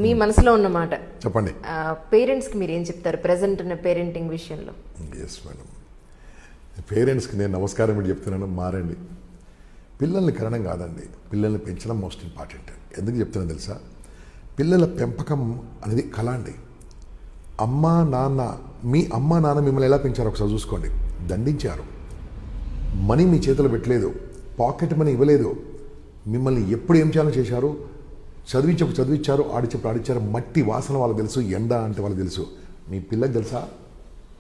మీ మనసులో ఉన్న మాట చెప్పండి. పేరెంట్స్కి మీరు ఏం చెప్తారు ప్రజెంట్ ఉన్న పేరెంటింగ్ విషయంలో? ఎస్ మేడం, పేరెంట్స్కి నేను నమస్కారం ఏంటి చెప్తున్నాను, మారండి. పిల్లల్ని కనడం కాదండి, పిల్లల్ని పెంచడం మోస్ట్ ఇంపార్టెంట్. ఎందుకు చెప్తున్నాను తెలుసా? పిల్లల పెంపకం అనేది కళ అండి. మీ అమ్మ నాన్న మిమ్మల్ని ఎలా పెంచారో ఒకసారి చూసుకోండి. దండించారు, మనీ మీ చేతిలో పెట్టలేదు, పాకెట్ మనీ ఇవ్వలేదు, మిమ్మల్ని ఎప్పుడు ఏం చేయాలో చేశారు, చదివించప్పుడు చదివించారు, ఆడిచ్చప్పుడు ఆడిచ్చారు. మట్టి వాసన వాళ్ళకి తెలుసు, ఎండ అంటే వాళ్ళకి తెలుసు. మీ పిల్లకి తెలుసా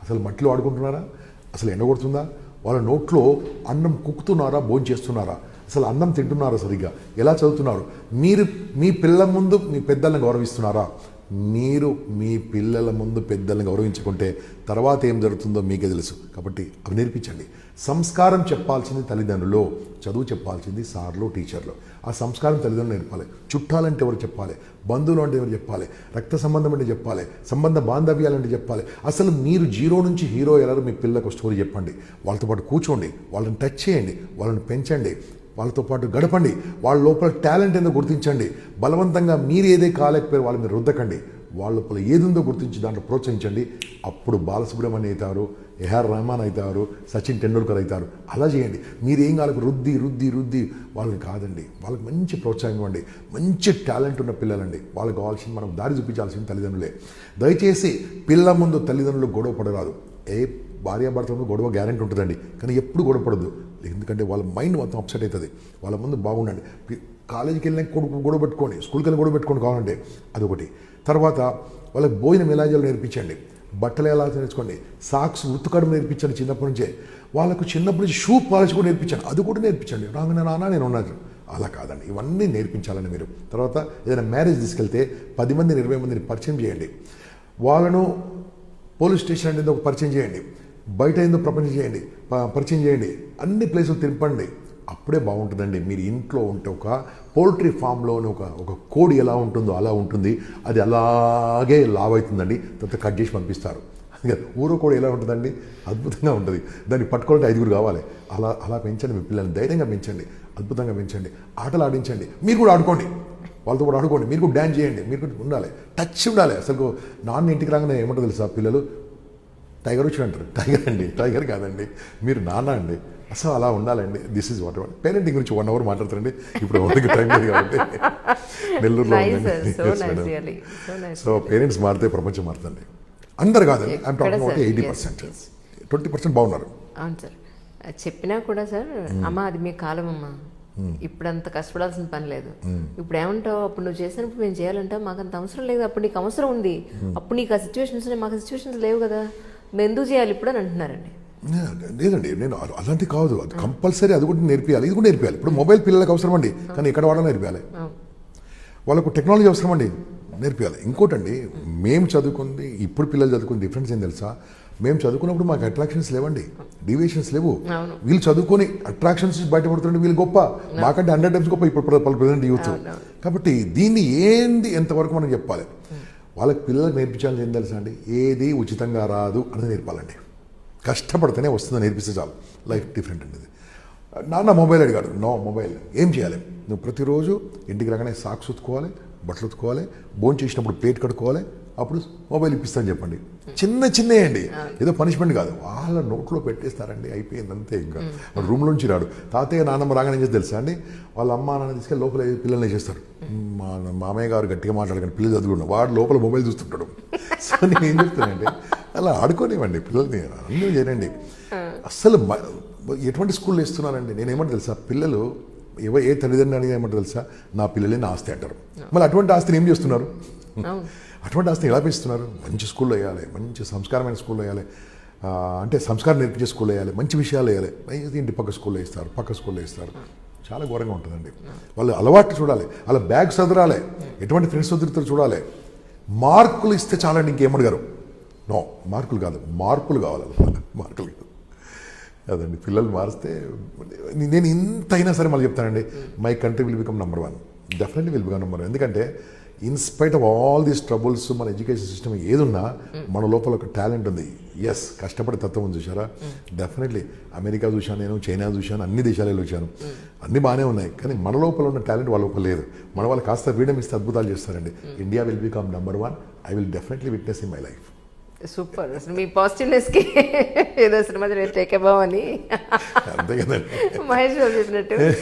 అసలు మట్టిలో ఆడుకుంటున్నారా, అసలు ఎండ కొడుతుందా, వాళ్ళ నోట్లో అన్నం కుక్కుతున్నారా, భోజనం చేస్తున్నారా, అసలు అన్నం తింటున్నారా, సరిగ్గా ఎలా చదువుతున్నారు, మీరు మీ పిల్లల ముందు మీ పెద్దలను గౌరవిస్తున్నారా? మీరు మీ పిల్లల ముందు పెద్దలను గౌరవించుకుంటే తర్వాత ఏం జరుగుతుందో మీకే తెలుసు. కాబట్టి అవి నేర్పించండి. సంస్కారం చెప్పాల్సింది తల్లిదండ్రులు, చదువు చెప్పాల్సింది సార్లు, టీచర్లు. ఆ సంస్కారం తల్లిదండ్రులు నేర్పాలి. చుట్టాలంటే ఎవరు చెప్పాలి, బంధువులు అంటే ఎవరు చెప్పాలి, రక్త సంబంధం అంటే చెప్పాలి, సంబంధ బాంధవ్యాలంటే చెప్పాలి. అసలు మీరు జీరో నుంచి హీరో ఎలా మీ పిల్లలకు స్టోరీ చెప్పండి. వాళ్ళతో పాటు కూర్చోండి, వాళ్ళని టచ్ చేయండి, వాళ్ళని పెంచండి, వాళ్ళతో పాటు గడపండి. వాళ్ళ లోపల టాలెంట్ ఏందో గుర్తించండి. బలవంతంగా మీరు ఏదే కాలేకపోయారు వాళ్ళ మీద రుద్దకండి. వాళ్ళ లోపల ఏదుందో గుర్తించి దాంట్లో ప్రోత్సహించండి. అప్పుడు బాలసుబ్రహ్మణ్యం అవుతారు, ఏఆర్ రెహమాన్ అవుతారు, సచిన్ టెండూల్కర్ అవుతారు. అలా చేయండి. మీరేం కాలకు రుద్ది వాళ్ళని కాదండి. వాళ్ళకి మంచి ప్రోత్సాహం ఇవ్వండి. మంచి టాలెంట్ ఉన్న పిల్లలండి. వాళ్ళకి కావాల్సింది మనం దారి చూపించాల్సింది తల్లిదండ్రులే. దయచేసి పిల్లల ముందు తల్లిదండ్రులు గొడవ పడరాదు. భార్యాభర్తలు గొడవ గ్యారెంటీ ఉంటుందండి, కానీ ఎప్పుడు గొడవ పడద్దు. ఎందుకంటే వాళ్ళ మైండ్ మొత్తం అప్సెట్ అవుతుంది. వాళ్ళ ముందు బాగుండండి. కాలేజీకి వెళ్ళిన కొడుకు గొడవ పెట్టుకోండి, స్కూల్కి వెళ్ళి గొడవ పెట్టుకోండి కావాలంటే, అదొకటి. తర్వాత వాళ్ళకి భోజనం ఎలా చేయాలో నేర్పించండి, బట్టలు ఎలా నేర్చుకోండి, సాక్స్ ఉతుకడం నేర్పించండి చిన్నప్పటి నుంచే. వాళ్ళకు చిన్నప్పటి నుంచి షూ పాలిష్ కూడా నేర్పించండి, అది కూడా నేర్పించండి. రాగానే నాన్న నేను ఉన్నాను, అలా కాదండి, ఇవన్నీ నేర్పించాలని మీరు. తర్వాత ఏదైనా మ్యారేజ్ తీసుకెళ్తే 10 మందిని 20 మందిని పరిచయం చేయండి. వాళ్ళను పోలీస్ స్టేషన్ అంటే ఒక పరిచయం చేయండి, బయట ఏందో పరిచయం చేయండి, అన్ని ప్లేసులు తిప్పండి. అప్పుడే బాగుంటుందండి. మీరు ఇంట్లో ఉంటే ఒక పౌల్ట్రీ ఫామ్లోని ఒక కోడి ఎలా ఉంటుందో అలా ఉంటుంది. అది అలాగే లావ్ అవుతుందండి. తర్వాత కట్ చేసి పంపిస్తారు. ఊరో కోడి ఎలా ఉంటుందండి, అద్భుతంగా ఉంటుంది. దాన్ని పట్టుకోవాలంటే 5గురు కావాలి. అలా పెంచండి. మీ పిల్లల్ని ధైర్యంగా పెంచండి, అద్భుతంగా పెంచండి. ఆటలు ఆడించండి, మీరు కూడా ఆడుకోండి, వాళ్ళతో కూడా ఆడుకోండి, మీరు కూడా డ్యాన్స్ చేయండి, మీరు కూడా ఉండాలి, టచ్ ఉండాలి. అసలు నాన్న ఇంటికి రాగానే ఏమంటారు తెలుసా పిల్లలు, టైగర్ వచ్చి అంటారు. టైగర్ అండి, టైగర్ కాదండి, మీరు నాన్న అండి. అసలు అలా ఉండాలండి. దిస్ ఈజ్ వాట్ పేరెంటింగ్ గురించి 1 అవర్ మాట్లాడతారండి. ఇప్పుడు ఎవరికి టైం లేదు కాబట్టి నెల్లూరులో ఉందండి. సో పేరెంట్స్ మారితే ప్రపంచం మారుతుంది. అందరు కాదండి, ఐఎమ్ టాకింగ్ అబౌట్ 80%. 20% బాగున్నారు. అవును సార్, చెప్పినా కూడా సార్, అమ్మ అది మీ కాలం అమ్మ, ఇప్పుడు అంత కష్టపడాల్సిన పని లేదు. ఇప్పుడు ఏమంటావు, అప్పుడు నువ్వు చేసినప్పుడు మేము చేయాలంటావు, మాకు అంత అవసరం లేదు, అప్పుడు నీకు అవసరం ఉంది, అప్పుడు నీకు ఆ సిచ్యువేషన్స్ ఉన్నాయి, మాకు సిచ్యువేషన్స్ లేవు కదా, మేము ఎందుకు చేయాలి ఇప్పుడు అని అంటున్నారండి. లేదండి, నేను అలాంటి కాదు, అది కంపల్సరీ, అది కూడా నేర్పియాలి, ఇది కూడా నేర్పియాలి. ఇప్పుడు మొబైల్ పిల్లలకు అవసరం అండి, కానీ ఎక్కడ వాడాలో నేర్పియాలి. వాళ్ళకు టెక్నాలజీ అవసరం అండి, నేర్పియాలి. ఇంకోటండి, మేము చదువుకుంది ఇప్పుడు పిల్లలు చదువుకుని డిఫరెన్స్ ఏం తెలుసా? మేము చదువుకున్నప్పుడు మాకు అట్రాక్షన్స్ లేవండి, డీవియేషన్స్ లేవు. వీళ్ళు చదువుకొని అట్రాక్షన్స్ బయటపడుతుంటే వీళ్ళు గొప్ప, మాకంటే 100 times గొప్ప ఇప్పుడు ప్రజెంట్ యూత్. కాబట్టి దీన్ని ఎంతవరకు మనం చెప్పాలి, వాళ్ళకి పిల్లలకు నేర్పించాలని ఏం తెలుసా అండి, ఏది ఉచితంగా రాదు అనేది నేర్పాలండి. కష్టపడితేనే వస్తుందని నేర్పిస్తే చాలు, లైఫ్ డిఫరెంట్ అండి. నాన్న మొబైల్ అడిగాడు, నో మొబైల్. ఏం చేయాలి, నువ్వు ప్రతిరోజు ఇంటికి రాగానే సాక్స్ ఉతుకోవాలి, బట్టలు ఉతుకోవాలి, భోజనం చేసినప్పుడు ప్లేట్ కడుక్కోవాలి, అప్పుడు మొబైల్ ఇప్పిస్తాను చెప్పండి. చిన్నవి అండి, ఏదో పనిష్మెంట్ కాదు. వాళ్ళ నోట్లో పెట్టేస్తారండి, అయిపోయింది అంతే. ఇంకా రూమ్లోంచి రాడు. తాతయ్య నాన్నమ్మ రాగానే చేసి తెలుసా అండి, వాళ్ళ అమ్మ నాన్న తీసుకెళ్ళి లోపల పిల్లల్ని చేస్తారు. మా మామయ్య గారు గట్టిగా మాట్లాడకండి, పిల్లలు చదువుకున్నాడు, వాడు లోపల మొబైల్ చూస్తుంటాడు. సో నేను ఏం చెప్తానంటే, అలా ఆడుకోనివ్వండి పిల్లల్ని, అన్నీ చేయండి. అస్సలు ఎటువంటి స్కూల్లో ఇస్తున్నారండి, నేనేమంటే తెలుసా, పిల్లలు ఏ తల్లిదండ్రులు అనేది ఏమంటారు తెలుసా, నా పిల్లలే నా ఆస్తి అంటారు. మళ్ళీ అటువంటి ఆస్తిని ఏం చేస్తున్నారు, అటువంటి ఆస్తిని ఎలా పెంచుతున్నారు? మంచి స్కూల్లో వేయాలి, మంచి సంస్కారమైన స్కూల్లో వేయాలి, అంటే సంస్కారం నేర్పించే స్కూల్లో వేయాలి, మంచి విషయాలు వేయాలి. ఇంటి పక్క స్కూల్లో ఇస్తారు, పక్క స్కూల్లో ఇస్తారు. చాలా ఘోరంగా ఉంటుందండి. వాళ్ళు అలవాటు చూడాలి, అలా బ్యాగ్ చదరాలి, ఎటువంటి ఫ్రెండ్స్ వదిలితో చూడాలి. మార్కులు ఇస్తే చాలండి, ఇంకేమడిగారు, నో మార్కులు కాదు, మార్పులు కావాలి, మార్కులు అదండి. పిల్లలు మారిస్తే, నేను ఇంత అయినా సరే మళ్ళీ చెప్తానండి, my country will become #1, definitely will become #1. ఎందుకంటే in spite of all these troubles మన ఎడ్యుకేషన్ సిస్టమ్ ఏదున్నా మన లోపల ఒక టాలెంట్ ఉంది. ఎస్, కష్టపడే తత్వం ఉంది చూసారా. డెఫినెట్లీ అమెరికా చూశాను, నేను చైనా చూశాను, అన్ని దేశాలలో చూశాను, అన్ని బాగానే ఉన్నాయి. కానీ మన లోపల ఉన్న టాలెంట్ వాళ్ళ లోపల లేదు. మన వాళ్ళు కాస్త ఫ్రీడమ్ ఇస్తే అద్భుతాలు చేస్తారండి. India will become number 1. I will definitely witness in my life. Super. అసలు మీ పాజిటివ్నెస్కి ఏదో సినిమా టేక్ అబౌవ్ అని అంతే కదండి. మహేష్ బాబు చెప్పినట్టు